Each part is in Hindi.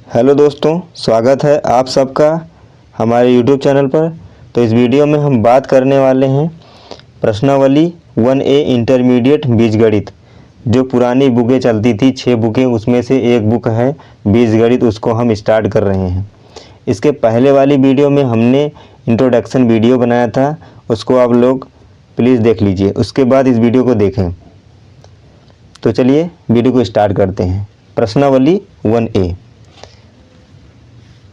हेलो दोस्तों, स्वागत है आप सबका हमारे YouTube चैनल पर। तो इस वीडियो में हम बात करने वाले हैं प्रश्नावली 1A इंटरमीडिएट बीजगणित। जो पुरानी बुकें चलती थी 6 बुकें, उसमें से एक बुक है बीजगणित, उसको हम स्टार्ट कर रहे हैं। इसके पहले वाली वीडियो में हमने इंट्रोडक्शन वीडियो बनाया था, उसको आप लोग प्लीज़ देख लीजिए, उसके बाद इस वीडियो को देखें। तो चलिए वीडियो को स्टार्ट करते हैं। प्रश्नावली 1A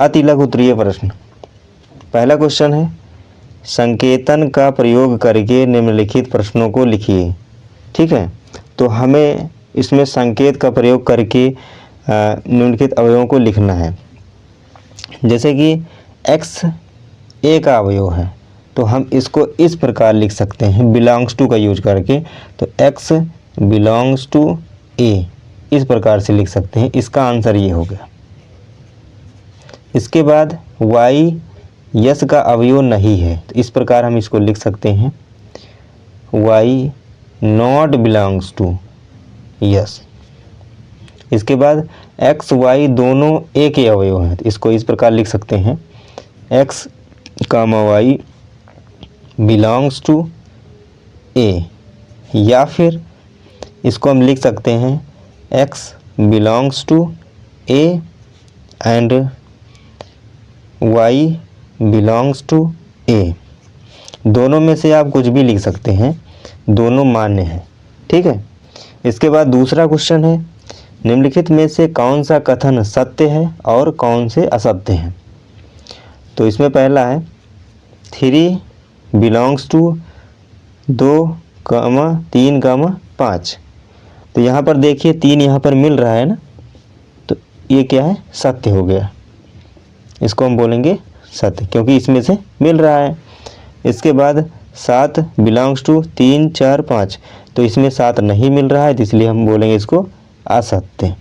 अति लघु उत्तरीय प्रश्न। पहला क्वेश्चन है, संकेतन का प्रयोग करके निम्नलिखित प्रश्नों को लिखिए। ठीक है, तो हमें इसमें संकेत का प्रयोग करके निम्नलिखित अवयवों को लिखना है। जैसे कि x a का अवयव है, तो हम इसको इस प्रकार लिख सकते हैं बिलोंग्स टू का यूज करके। तो x बिलोंग्स टू a इस प्रकार से लिख सकते हैं। इसका आंसर ये हो गया। इसके बाद y यस का अवयव नहीं है, तो इस प्रकार हम इसको लिख सकते हैं y not belongs to yes. इसके बाद x y दोनों a के अवयव हैं, तो इसको इस प्रकार लिख सकते हैं x y belongs to a, या फिर इसको हम लिख सकते हैं x belongs to a and y belongs to a। दोनों में से आप कुछ भी लिख सकते हैं, दोनों मान्य हैं। ठीक है, इसके बाद दूसरा क्वेश्चन है, निम्नलिखित में से कौन सा कथन सत्य है और कौन से असत्य हैं। तो इसमें पहला है 3 बिलोंग्स टू 2, 3, 5। तो यहाँ पर देखिए 3 यहाँ पर मिल रहा है ना, तो ये क्या है, सत्य हो गया। इसको हम बोलेंगे सत्य, क्योंकि इसमें से मिल रहा है। इसके बाद 7 बिलोंग्स टू 3, 4, 5। तो इसमें 7 नहीं मिल रहा है, तो इसलिए हम बोलेंगे इसको असत्य।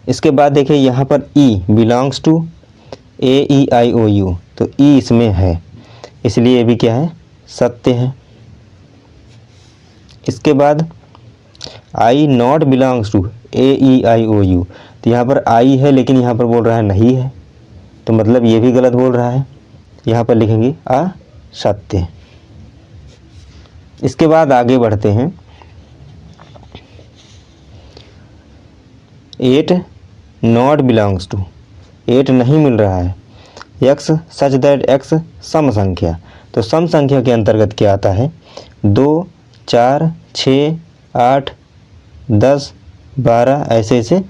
इसके बाद देखिए यहाँ पर ई बिलोंग्स टू AEIOU, तो ई इसमें है, इसलिए ये भी क्या है, सत्य है। इसके बाद आई नॉट बिलोंग्स टू AEIOU, तो यहाँ पर आई है लेकिन यहाँ पर बोल रहा है नहीं है, तो मतलब ये भी गलत बोल रहा है, यहाँ पर लिखेंगे असत्य। इसके बाद आगे बढ़ते हैं। 8 नॉट बिलोंग्स टू, 8 नहीं मिल रहा है। x सच दैट x सम संख्या, तो सम संख्या के अंतर्गत क्या आता है, 2, 4, 6, 8, 10, 12 ऐसे ऐसे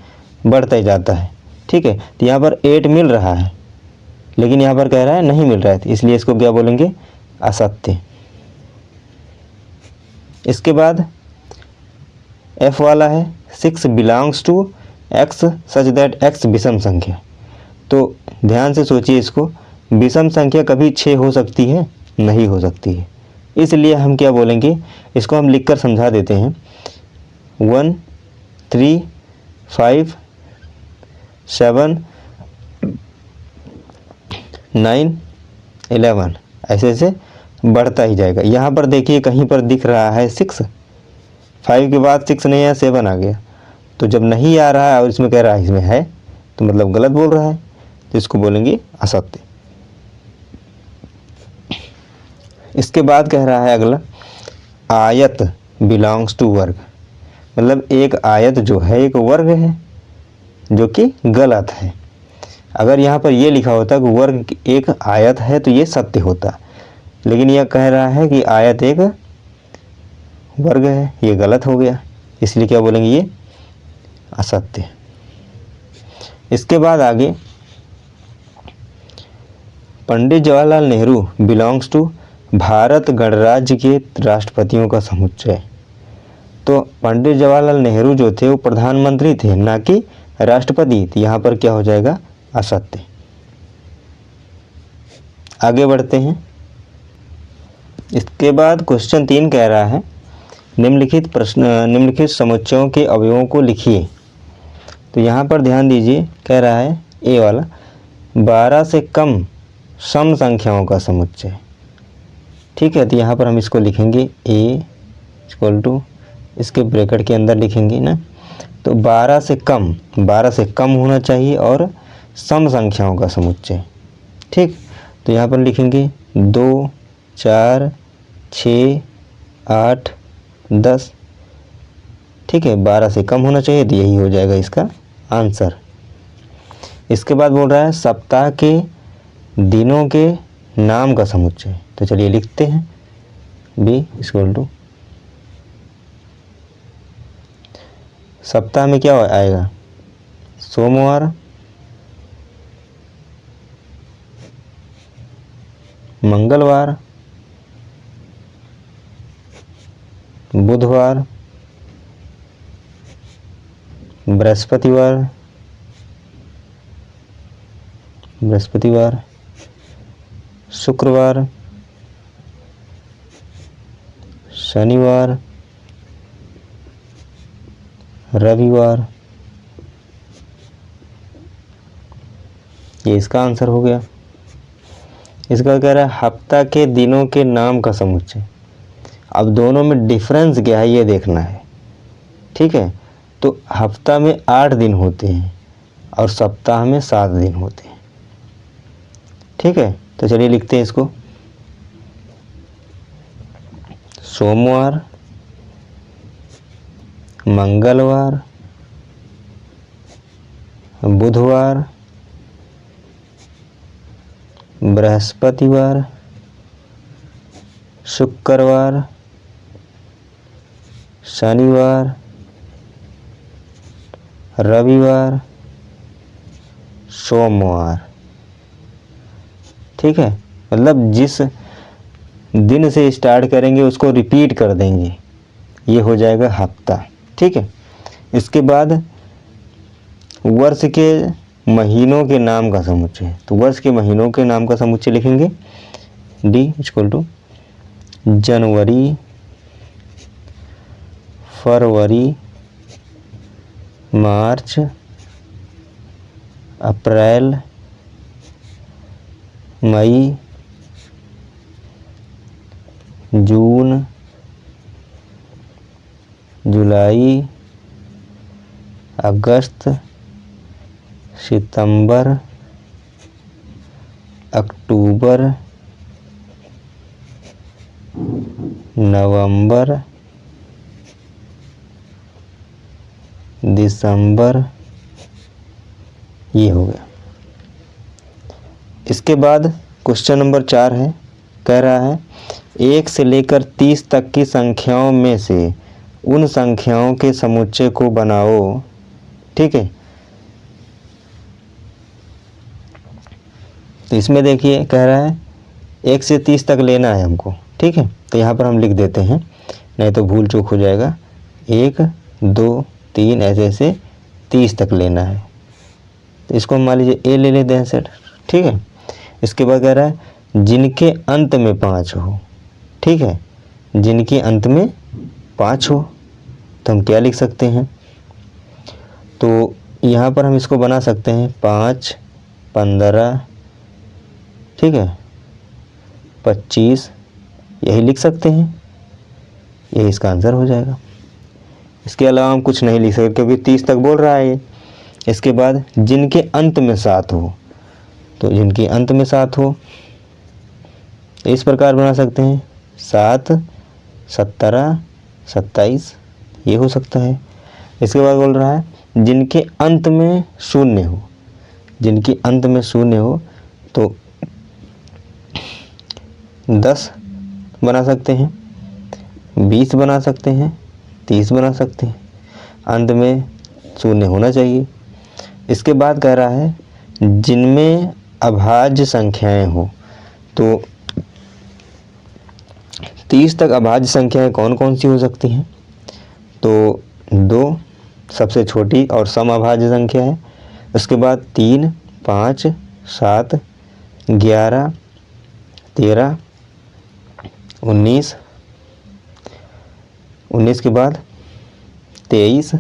बढ़ता ही जाता है। ठीक है, तो यहाँ पर 8 मिल रहा है लेकिन यहाँ पर कह रहा है नहीं मिल रहा है, तो इसलिए इसको क्या बोलेंगे, असत्य। इसके बाद F वाला है 6 belongs to x such that x विषम संख्या। तो ध्यान से सोचिए, इसको विषम संख्या कभी 6 हो सकती है, नहीं हो सकती है, इसलिए हम क्या बोलेंगे, इसको हम लिखकर समझा देते हैं 1, 3, 5, 7, 9, 11 ऐसे ऐसे बढ़ता ही जाएगा। यहाँ पर देखिए कहीं पर दिख रहा है 6, 5 के बाद 6 नहीं है, 7 आ गया। तो जब नहीं आ रहा है और इसमें कह रहा है इसमें है, तो मतलब गलत बोल रहा है, तो इसको बोलेंगे असत्य। इसके बाद कह रहा है अगला, आयत बिलोंग्स टू वर्ग, मतलब एक आयत जो है एक वर्ग है, जो कि गलत है। अगर यहाँ पर ये लिखा होता कि वर्ग एक आयत है तो ये सत्य होता, लेकिन यह कह रहा है कि आयत एक वर्ग है, ये गलत हो गया, इसलिए क्या बोलेंगे, ये असत्य। इसके बाद आगे, पंडित जवाहरलाल नेहरू बिलोंग्स टू भारत गणराज्य के राष्ट्रपतियों का समुच्चय। तो पंडित जवाहरलाल नेहरू जो थे वो प्रधानमंत्री थे, ना कि राष्ट्रपति। तो यहाँ पर क्या हो जाएगा, असत्य। आगे बढ़ते हैं। इसके बाद क्वेश्चन 3 कह रहा है, निम्नलिखित समुच्चयों के अवयवों को लिखिए। तो यहाँ पर ध्यान दीजिए, कह रहा है ए वाला 12 से कम सम संख्याओं का समुच्चय। ठीक है, तो यहाँ पर हम इसको लिखेंगे a = इसके ब्रैकेट के अंदर लिखेंगे ना तो 12 से कम होना चाहिए और सम संख्याओं का समुच्चय। ठीक, तो यहाँ पर लिखेंगे 2, 4, 6, 8, 10। ठीक है, 12 से कम होना चाहिए, तो यही हो जाएगा इसका आंसर। इसके बाद बोल रहा है सप्ताह के दिनों के नाम का समुच्चय। तो चलिए लिखते हैं B=, सप्ताह में क्या आएगा, सोमवार, मंगलवार, बुधवार, बृहस्पतिवार, शुक्रवार, शनिवार, रविवार। ये इसका आंसर हो गया। इसका कह रहा है हफ्ता के दिनों के नाम का समुच्चय। अब दोनों में डिफरेंस क्या है ये देखना है। ठीक है, तो हफ्ता में 8 दिन होते हैं और सप्ताह में 7 दिन होते हैं। ठीक है, तो चलिए लिखते हैं इसको। सोमवार, मंगलवार, बुधवार, बृहस्पतिवार, शुक्रवार, शनिवार, रविवार, सोमवार। ठीक है, मतलब जिस दिन से स्टार्ट करेंगे उसको रिपीट कर देंगे, ये हो जाएगा हफ्ता। ठीक है, इसके बाद वर्ष के महीनों के नाम का समुच्चय। तो वर्ष के महीनों के नाम का समुच्चय लिखेंगे D=, जनवरी, फरवरी, मार्च, अप्रैल, मई, जून, जुलाई, अगस्त, सितंबर, अक्टूबर, नवंबर, दिसंबर। ये हो गया। इसके बाद क्वेश्चन नंबर 4 है, कह रहा है 1 से लेकर 30 तक की संख्याओं में से उन संख्याओं के समुच्चय को बनाओ। ठीक है, तो इसमें देखिए कह रहा है 1 से 30 तक लेना है हमको। ठीक है, तो यहाँ पर हम लिख देते हैं, नहीं तो भूल चूक हो जाएगा। 1, 2, 3 ऐसे ऐसे 30 तक लेना है। तो इसको मान लीजिए A ले लेते हैं सेट। ठीक है, इसके बाद कह रहा है जिनके अंत में 5 हो। ठीक है, जिनके अंत में 5 हो, तो हम क्या लिख सकते हैं, तो यहाँ पर हम इसको बना सकते हैं 5, 15, ठीक है, 25, यही लिख सकते हैं, यही इसका आंसर हो जाएगा। इसके अलावा हम कुछ नहीं लिख सकते क्योंकि 30 तक बोल रहा है ये। इसके बाद जिनके अंत में 7 हो, तो जिनके अंत में 7 हो इस प्रकार बना सकते हैं 7, 17, 27, ये हो सकता है। इसके बाद बोल रहा है जिनके अंत में 0 हो, जिनके अंत में 0 हो तो 10 बना सकते हैं, 20 बना सकते हैं, 30 बना सकते हैं, अंत में 0 होना चाहिए। इसके बाद कह रहा है जिनमें अभाज्य संख्याएं हो, तो 30 तक अभाज्य संख्याएं कौन कौन सी हो सकती हैं, तो 2 सबसे छोटी और सम अभाज्य संख्या है। उसके बाद 3, 5, 7, 11, 13, 19, 19 के बाद 23,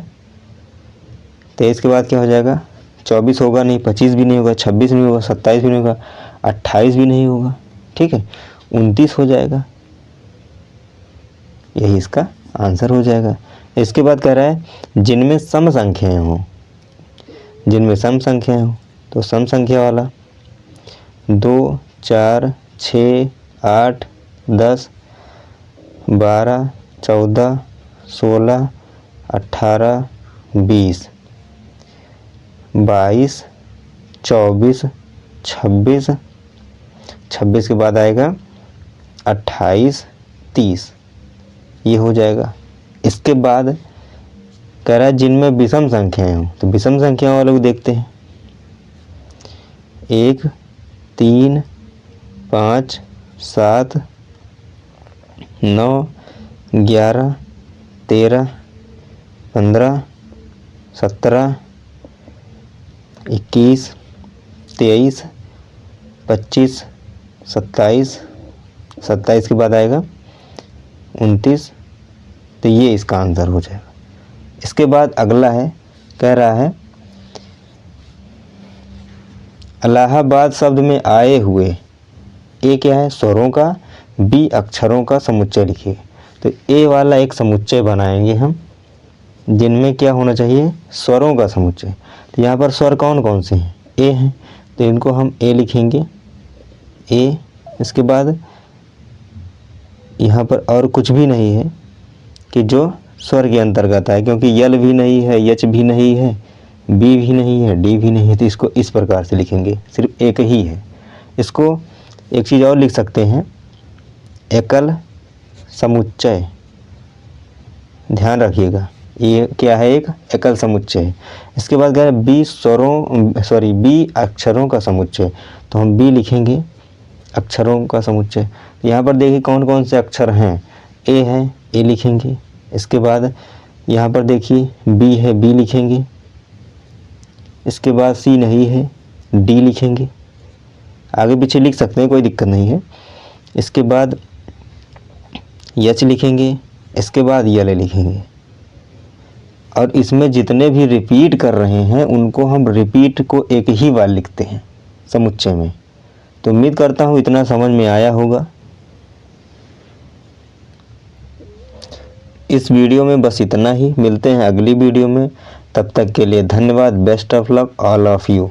23 के बाद क्या हो जाएगा, 24 होगा नहीं, 25 भी नहीं होगा, 26 भी नहीं होगा, 27 भी नहीं होगा, 28 भी नहीं होगा। ठीक है, 29 हो जाएगा, यही इसका आंसर हो जाएगा। इसके बाद कह रहा है जिनमें सम संख्याएं हों, जिनमें सम संख्याएं हों, तो सम संख्या वाला 2, 4, 6, 8, 10, 12, 14, 16, 18, 20, 22, 24, 26, 26 के बाद आएगा 28, 30, ये हो जाएगा। इसके बाद कह रहा है जिनमें विषम संख्याएं हों, तो विषम संख्याओं वाले को देखते हैं। 1, 3, 5, 7, 9, 11, 13, 15, 17, 21, 23, 25, 27, 27 के बाद आएगा 29, तो ये इसका आंसर हो जाएगा। इसके बाद अगला है, कह रहा है इलाहाबाद शब्द में आए हुए, ए क्या है स्वरों का, बी अक्षरों का समुच्चय लिखिए। तो ए वाला एक समुच्चय बनाएंगे हम, जिनमें क्या होना चाहिए स्वरों का समुच्चय। तो यहाँ पर स्वर कौन कौन से हैं, ए हैं, तो इनको हम ए लिखेंगे, ए। इसके बाद यहाँ पर और कुछ भी नहीं है कि जो स्वर के अंतर्गत है, क्योंकि यल भी नहीं है, यच भी नहीं है, बी भी नहीं है, डी भी नहीं है, तो इसको इस प्रकार से लिखेंगे, सिर्फ एक ही है। इसको एक चीज़ और लिख सकते हैं, एकल समुच्चय, ध्यान रखिएगा ये क्या है, एक एकल समुच्चय। इसके बाद कह रहे बी अक्षरों का समुच्चय, तो हम बी लिखेंगे अक्षरों का समुच्चय। यहाँ पर देखिए कौन कौन से अक्षर हैं, ए है, ए लिखेंगे। इसके बाद यहाँ पर देखिए बी है, बी लिखेंगे। इसके बाद सी नहीं है, डी लिखेंगे, आगे पीछे लिख सकते हैं, कोई दिक्कत नहीं है। इसके बाद यच लिखेंगे, इसके बाद यल लिखेंगे। और इसमें जितने भी रिपीट कर रहे हैं उनको हम रिपीट को एक ही बार लिखते हैं समुच्चय में। तो उम्मीद करता हूँ इतना समझ में आया होगा। इस वीडियो में बस इतना ही, मिलते हैं अगली वीडियो में, तब तक के लिए धन्यवाद। Best of luck all of you.